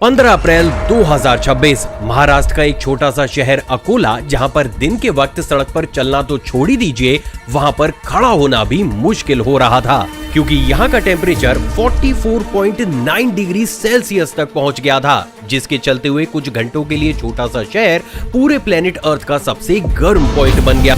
15 अप्रैल 2026 महाराष्ट्र का एक छोटा सा शहर अकोला, जहां पर दिन के वक्त सड़क पर चलना तो छोड़ ही दीजिए, वहां पर खड़ा होना भी मुश्किल हो रहा था, क्योंकि यहां का टेम्परेचर 44.9 डिग्री सेल्सियस तक पहुंच गया था, जिसके चलते हुए कुछ घंटों के लिए छोटा सा शहर पूरे प्लेनेट अर्थ का सबसे गर्म पॉइंट बन गया।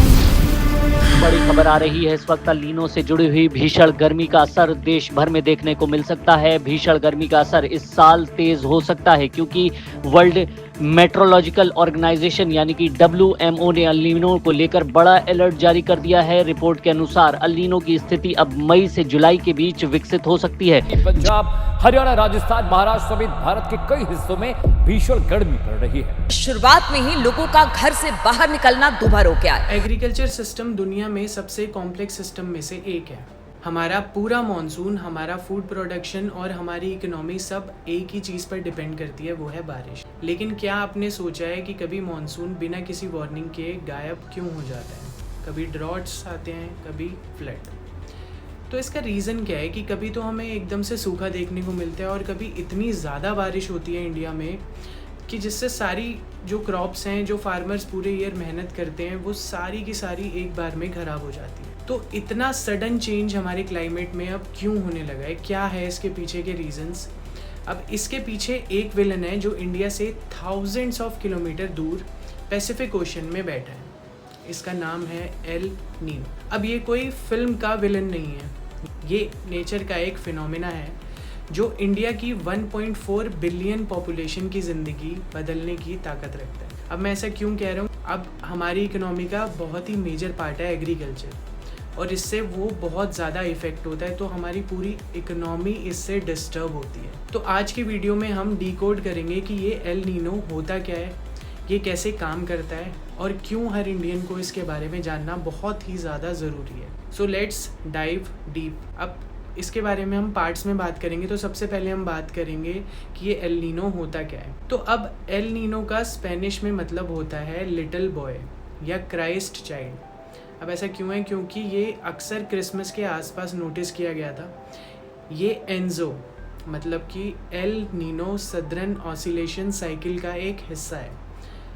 बड़ी खबर आ रही है इस वक्त एल नीनो से जुड़ी हुई भीषण गर्मी का असर देश भर में देखने को मिल सकता है। भीषण गर्मी का असर इस साल तेज हो सकता है, क्योंकि वर्ल्ड मेट्रोलॉजिकल ऑर्गेनाइजेशन यानी कि WMO ने एल नीनो को लेकर बड़ा अलर्ट जारी कर दिया है। रिपोर्ट के अनुसार एल नीनो की स्थिति अब मई से जुलाई के बीच विकसित हो सकती है। पंजाब, हरियाणा, राजस्थान, महाराष्ट्र समेत भारत के कई हिस्सों में भीषण गर्मी पड़ रही है। शुरुआत में ही लोगों का घर से बाहर निकलना दुभर हो गया है। एग्रीकल्चर सिस्टम दुनिया में सबसे कॉम्प्लेक्स सिस्टम में से एक है। हमारा पूरा मॉनसून, हमारा फूड प्रोडक्शन और हमारी इकोनॉमी सब एक ही चीज़ पर डिपेंड करती है, वो है बारिश। लेकिन क्या आपने सोचा है कि कभी मॉनसून बिना किसी वार्निंग के गायब क्यों हो जाता है? कभी ड्रॉट्स आते हैं, कभी फ्लड। तो इसका रीज़न क्या है कि कभी तो हमें एकदम से सूखा देखने को मिलता है और कभी इतनी ज़्यादा बारिश होती है इंडिया में कि जिससे सारी जो क्रॉप्स हैं, जो फार्मर्स पूरे ईयर मेहनत करते हैं, वो सारी की सारी एक बार में ख़राब हो जाती है। तो इतना सडन चेंज हमारे क्लाइमेट में अब क्यों होने लगा है? क्या है इसके पीछे के रीजंस? अब इसके पीछे एक विलन है जो इंडिया से थाउजेंड्स ऑफ किलोमीटर दूर पैसिफिक ओशन में बैठा है। इसका नाम है एल नीनो। अब ये कोई फिल्म का विलन नहीं है, ये नेचर का एक फिनोमेना है जो इंडिया की 1.4 बिलियन पॉपुलेशन की ज़िंदगी बदलने की ताकत रखता है। अब मैं ऐसा क्यों कह रहा हूँ? अब हमारी इकोनॉमी का बहुत ही मेजर पार्ट है एग्रीकल्चर, और इससे वो बहुत ज़्यादा इफ़ेक्ट होता है, तो हमारी पूरी इकोनॉमी इससे डिस्टर्ब होती है। तो आज की वीडियो में हम डिकोड करेंगे कि ये एल नीनो होता क्या है, ये कैसे काम करता है, और क्यों हर इंडियन को इसके बारे में जानना बहुत ही ज़्यादा ज़रूरी है। So let's dive deep. अब इसके बारे में हम पार्ट्स में बात करेंगे। तो सबसे पहले हम बात करेंगे कि ये एल नीनो होता क्या है। तो अब एल नीनो का स्पेनिश में मतलब होता है लिटिल बॉय या क्राइस्ट चाइल्ड। अब ऐसा क्यों है? क्योंकि ये अक्सर क्रिसमस के आसपास नोटिस किया गया था। ये एनजो मतलब कि El Nino southern oscillation cycle का एक हिस्सा है।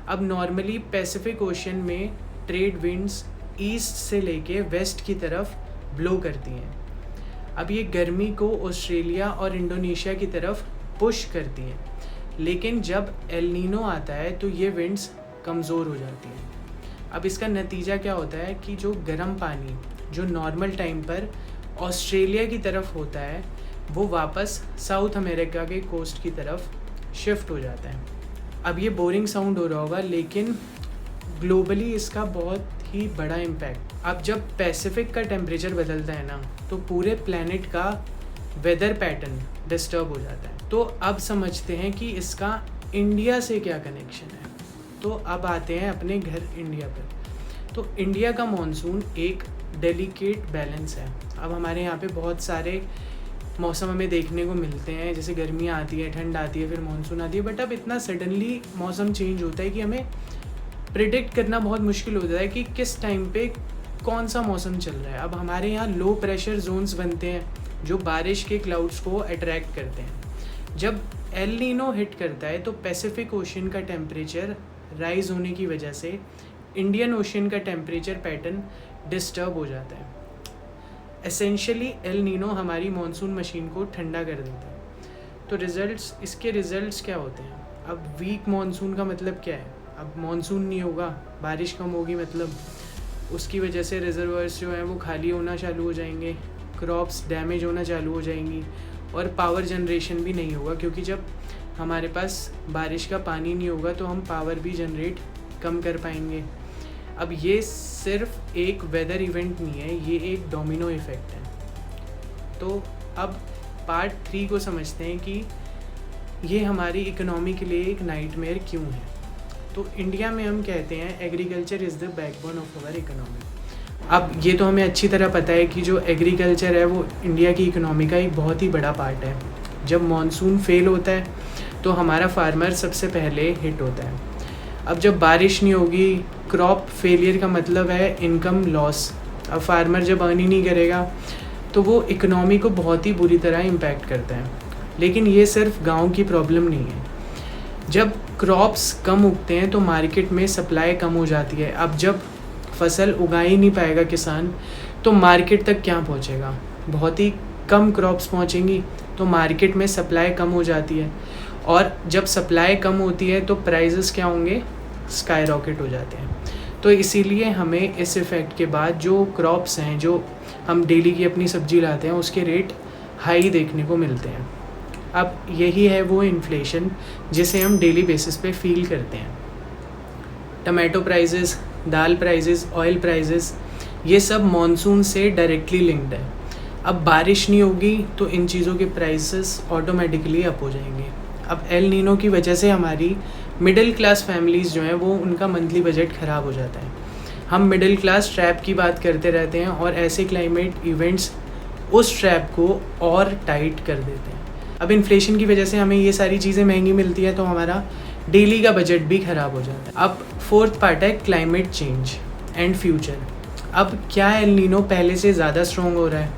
अब नॉर्मली पैसिफिक ओशन में ट्रेड विंड्स ईस्ट से लेके वेस्ट की तरफ ब्लो करती हैं। अब ये गर्मी को ऑस्ट्रेलिया और इंडोनेशिया की तरफ पुश करती हैं, लेकिन जब एल नीनो आता है तो ये विंड्स कमज़ोर हो जाती हैं। अब इसका नतीजा क्या होता है कि जो गर्म पानी जो नॉर्मल टाइम पर ऑस्ट्रेलिया की तरफ होता है, वो वापस साउथ अमेरिका के कोस्ट की तरफ शिफ्ट हो जाता है। अब ये बोरिंग साउंड हो रहा होगा, लेकिन ग्लोबली इसका बहुत ही बड़ा इम्पैक्ट। अब जब पैसिफिक का टेम्परेचर बदलता है ना, तो पूरे प्लैनेट का वेदर पैटर्न डिस्टर्ब हो जाता है। तो अब समझते हैं कि इसका इंडिया से क्या कनेक्शन है। तो अब आते हैं अपने घर इंडिया पर। तो इंडिया का मॉनसून एक डेलिकेट बैलेंस है। अब हमारे यहाँ पे बहुत सारे मौसम हमें देखने को मिलते हैं, जैसे गर्मी आती है, ठंड आती है, फिर मॉनसून आती है। बट अब इतना सडनली मौसम चेंज होता है कि हमें प्रिडिक्ट करना बहुत मुश्किल हो जाता है कि किस टाइम पे कौन सा मौसम चल रहा है। अब हमारे यहाँ लो प्रेशर जोन्स बनते हैं जो बारिश के क्लाउड्स को अट्रैक्ट करते हैं। जब एल नीनो हिट करता है तो पैसिफिक ओशन का टेम्परेचर राइज होने की वजह से इंडियन ओशन का टेम्परेचर पैटर्न डिस्टर्ब हो जाता है। एसेंशियली एल नीनो हमारी मॉनसून मशीन को ठंडा कर देता है। तो इसके रिजल्ट्स क्या होते हैं? अब वीक मॉनसून का मतलब क्या है? अब मॉनसून नहीं होगा, बारिश कम होगी, मतलब उसकी वजह से रिजर्वर्स जो हैं वो खाली होना चालू हो जाएंगे, क्रॉप्स डैमेज होना चालू हो जाएंगी, और पावर जनरेशन भी नहीं होगा, क्योंकि जब हमारे पास बारिश का पानी नहीं होगा तो हम पावर भी जनरेट कम कर पाएंगे। अब ये सिर्फ एक वेदर इवेंट नहीं है, ये एक डोमिनो इफ़ेक्ट है। तो अब पार्ट 3 को समझते हैं कि ये हमारी इकोनॉमी के लिए एक नाइटमेयर क्यों है। तो इंडिया में हम कहते हैं agriculture is the backbone of our economy. अब ये तो हमें अच्छी तरह पता है कि जो एग्रीकल्चर है वो इंडिया की इकोनॉमी का एक बहुत ही बड़ा पार्ट है। जब मॉनसून फेल होता है तो हमारा फार्मर सबसे पहले हिट होता है। अब जब बारिश नहीं होगी, क्रॉप फेलियर का मतलब है इनकम लॉस। अब फार्मर जब अर्न ही नहीं करेगा तो वो इकोनॉमी को बहुत ही बुरी तरह इम्पैक्ट करता है। लेकिन ये सिर्फ गांव की प्रॉब्लम नहीं है, जब क्रॉप्स कम उगते हैं तो मार्केट में सप्लाई कम हो जाती है। अब जब फसल उगा ही नहीं पाएगा किसान तो मार्केट तक क्या पहुंचेगा, बहुत ही कम क्रॉप्स पहुंचेंगी, तो मार्केट में सप्लाई कम हो जाती है और जब सप्लाई कम होती है तो प्राइसेस क्या होंगे, स्काई रॉकेट हो जाते हैं। तो इसीलिए हमें इस इफ़ेक्ट के बाद जो क्रॉप्स हैं, जो हम डेली की अपनी सब्जी लाते हैं, उसके रेट हाई देखने को मिलते हैं। अब यही है वो इन्फ्लेशन जिसे हम डेली बेसिस पे फील करते हैं। टमाटो प्राइसेस, दाल प्राइसेस, ऑयल प्राइसेस, ये सब मॉनसून से डायरेक्टली लिंक्ड है। अब बारिश नहीं होगी तो इन चीज़ों के प्राइसेस ऑटोमेटिकली अप हो जाएंगे। अब एल नीनो की वजह से हमारी मिडिल क्लास फैमिलीज़ जो हैं वो उनका मंथली बजट ख़राब हो जाता है। हम मिडिल क्लास ट्रैप की बात करते रहते हैं और ऐसे क्लाइमेट इवेंट्स उस ट्रैप को और टाइट कर देते हैं। अब इन्फ्लेशन की वजह से हमें ये सारी चीज़ें महंगी मिलती है तो हमारा डेली का बजट भी ख़राब हो जाता है। अब फोर्थ पार्ट है क्लाइमेट चेंज एंड फ्यूचर। अब क्या एल नीनो पहले से ज़्यादा स्ट्रॉन्ग हो रहा है?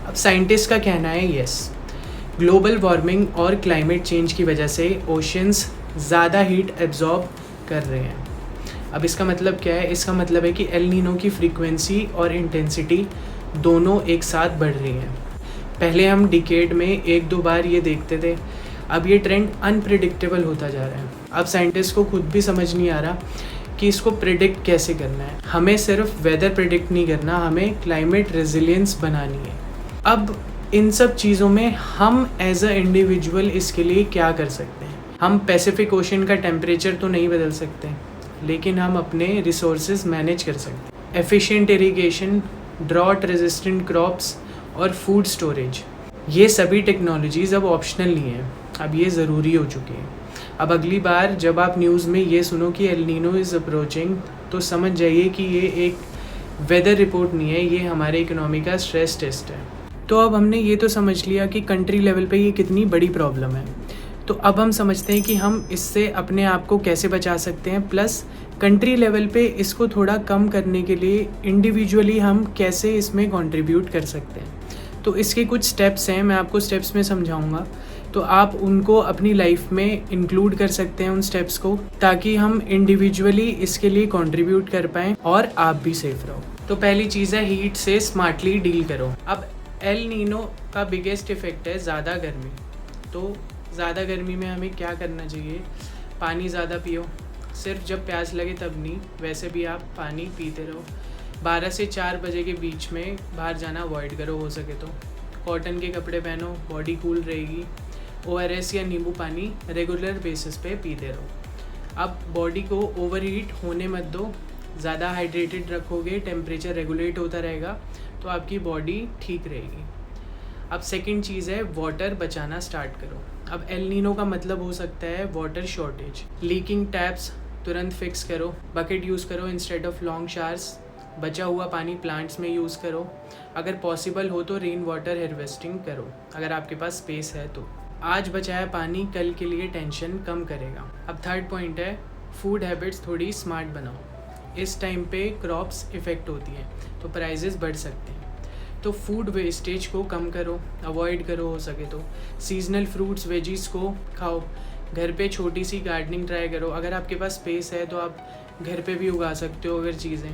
अब साइंटिस्ट का कहना है यस, ग्लोबल वार्मिंग और क्लाइमेट चेंज की वजह से ओशंस ज़्यादा हीट एब्जॉर्ब कर रहे हैं। अब इसका मतलब क्या है? इसका मतलब है कि एल नीनो की फ्रीक्वेंसी और इंटेंसिटी दोनों एक साथ बढ़ रही हैं। पहले हम डिकेड में 1-2 बार ये देखते थे, अब ये ट्रेंड अनप्रिडिक्टेबल होता जा रहा है। अब साइंटिस्ट को खुद भी समझ नहीं आ रहा कि इसको प्रिडिक्ट कैसे करना है। हमें सिर्फ वेदर प्रिडिक्ट नहीं करना, हमें क्लाइमेट रेजिलियंस बनानी है। अब इन सब चीज़ों में हम एज अ इंडिविजुअल इसके लिए क्या कर सकते हैं? हम पैसिफिक ओशन का टेम्परेचर तो नहीं बदल सकते, लेकिन हम अपने रिसोर्सेज मैनेज कर सकते हैं। Efficient irrigation, drought resistant crops और फूड स्टोरेज, ये सभी टेक्नोलॉजीज़ अब ऑप्शनल नहीं है, अब ये ज़रूरी हो चुकी है। अब अगली बार जब आप न्यूज़ में ये सुनो कि एल नीनो इज़ अप्रोचिंग, तो समझ जाइए कि ये एक वेदर रिपोर्ट नहीं है, ये हमारे इकोनॉमी का स्ट्रेस टेस्ट है। तो अब हमने ये तो समझ लिया कि कंट्री लेवल पे ये कितनी बड़ी प्रॉब्लम है, तो अब हम समझते हैं कि हम इससे अपने आप को कैसे बचा सकते हैं, प्लस कंट्री लेवल पे इसको थोड़ा कम करने के लिए इंडिविजुअली हम कैसे इसमें कंट्रीब्यूट कर सकते हैं। तो इसके कुछ स्टेप्स हैं, मैं आपको स्टेप्स में समझाऊंगा, तो आप उनको अपनी लाइफ में इंक्लूड कर सकते हैं उन स्टेप्स को, ताकि हम इंडिविजुअली इसके लिए कंट्रीब्यूट कर पाएँ और आप भी सेफ रहो। तो पहली चीज़ है हीट से स्मार्टली डील करो। अब एल नीनो का बिगेस्ट इफ़ेक्ट है ज़्यादा गर्मी। तो ज़्यादा गर्मी में हमें क्या करना चाहिए? पानी ज़्यादा पियो, सिर्फ जब प्यास लगे तब नहीं, वैसे भी आप पानी पीते रहो। 12 से 4 बजे के बीच में बाहर जाना अवॉइड करो हो सके तो। कॉटन के कपड़े पहनो, बॉडी कूल रहेगी। ORS या नींबू पानी रेगुलर बेसिस पे पीते रहो। अब बॉडी को ओवर हीट होने मत दो, ज़्यादा हाइड्रेटेड रखोगे, टेम्परेचर रेगुलेट होता रहेगा तो आपकी बॉडी ठीक रहेगी। अब सेकंड चीज़ है वाटर बचाना स्टार्ट करो। अब एल नीनो का मतलब हो सकता है वाटर शॉर्टेज, लीकिंग टैप्स तुरंत फिक्स करो, बकेट यूज़ करो इंस्टेड ऑफ लॉन्ग शावर्स, बचा हुआ पानी प्लांट्स में यूज़ करो, अगर पॉसिबल हो तो रेन वाटर हार्वेस्टिंग करो अगर आपके पास स्पेस है तो। आज बचाया पानी कल के लिए टेंशन कम करेगा। अब थर्ड पॉइंट है फूड हैबिट्स थोड़ी स्मार्ट बनाओ। इस टाइम पे क्रॉप्स इफ़ेक्ट होती हैं तो प्राइजेस बढ़ सकते हैं, तो फूड वेस्टेज को कम करो, अवॉइड करो हो सके तो। सीजनल फ्रूट्स वेजीज को खाओ, घर पे छोटी सी गार्डनिंग ट्राई करो, अगर आपके पास स्पेस है तो आप घर पे भी उगा सकते हो, अगर चीज़ें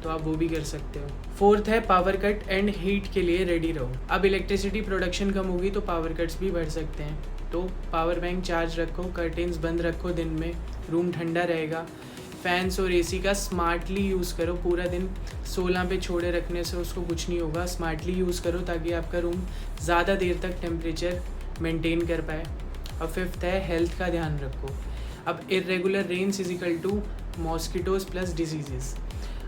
तो आप वो भी कर सकते हो। फोर्थ है पावर कट एंड हीट के लिए रेडी रहो। अब इलेक्ट्रिसिटी प्रोडक्शन कम होगी तो पावर कट्स भी बढ़ सकते हैं, तो पावर बैंक चार्ज रखो, कर्टेन्स बंद रखो दिन में, रूम ठंडा रहेगा। फैंस और एसी का स्मार्टली यूज़ करो, पूरा दिन 16 पे छोड़े रखने से उसको कुछ नहीं होगा, स्मार्टली यूज़ करो ताकि आपका रूम ज़्यादा देर तक टेम्परेचर मेंटेन कर पाए। और फिफ्थ है हेल्थ का ध्यान रखो। अब irregular rains is equal to mosquitoes plus diseases.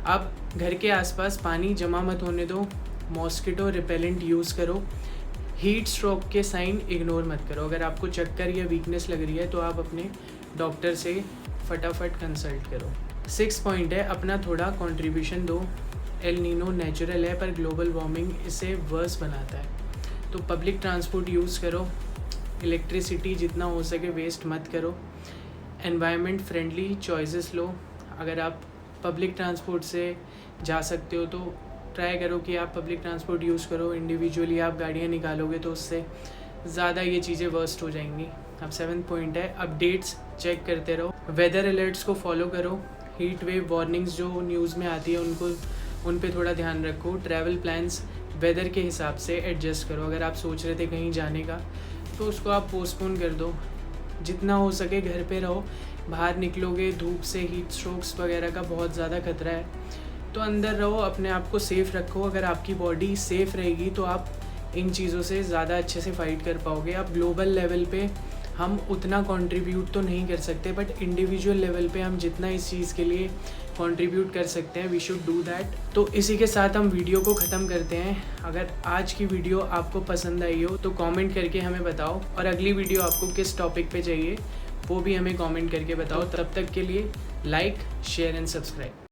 अब घर के आसपास पानी जमा मत होने दो, मॉस्किटो रिपेलेंट यूज़ करो। हीट स्ट्रोक के साइन इग्नोर मत करो, अगर आपको चक्कर या वीकनेस लग रही है तो आप अपने डॉक्टर से फटाफट कंसल्ट करो। 6 पॉइंट है अपना थोड़ा कंट्रीब्यूशन दो। एल नीनो नेचुरल है पर ग्लोबल वार्मिंग इसे वर्स बनाता है, तो पब्लिक ट्रांसपोर्ट यूज़ करो, इलेक्ट्रिसिटी जितना हो सके वेस्ट मत करो, एनवायरनमेंट फ्रेंडली चॉइसेस लो। अगर आप पब्लिक ट्रांसपोर्ट से जा सकते हो तो ट्राई करो कि आप पब्लिक ट्रांसपोर्ट यूज़ करो। इंडिविजुअली आप गाड़ियाँ निकालोगे तो उससे ज़्यादा ये चीज़ें वर्स्ट हो जाएंगी। अब 7th पॉइंट है अपडेट्स चेक करते रहो, वेदर अलर्ट्स को फॉलो करो, हीट वेव वार्निंग्स जो न्यूज़ में आती है उन पे थोड़ा ध्यान रखो, ट्रैवल प्लान्स वेदर के हिसाब से एडजस्ट करो। अगर आप सोच रहे थे कहीं जाने का तो उसको आप पोस्टपोन कर दो, जितना हो सके घर पे रहो। बाहर निकलोगे धूप से हीट स्ट्रोक्स वगैरह का बहुत ज़्यादा खतरा है, तो अंदर रहो, अपने आप को सेफ़ रखो। अगर आपकी बॉडी सेफ़ रहेगी तो आप इन चीज़ों से ज़्यादा अच्छे से फाइट कर पाओगे। अब ग्लोबल लेवल पे हम उतना कंट्रीब्यूट तो नहीं कर सकते, बट इंडिविजुअल लेवल पे हम जितना इस चीज़ के लिए कंट्रीब्यूट कर सकते हैं वी शुड डू दैट। तो इसी के साथ हम वीडियो को ख़त्म करते हैं। अगर आज की वीडियो आपको पसंद आई हो तो कमेंट करके हमें बताओ, और अगली वीडियो आपको किस टॉपिक पे चाहिए वो भी हमें कमेंट करके बताओ। तब तक के लिए लाइक, शेयर एंड सब्सक्राइब।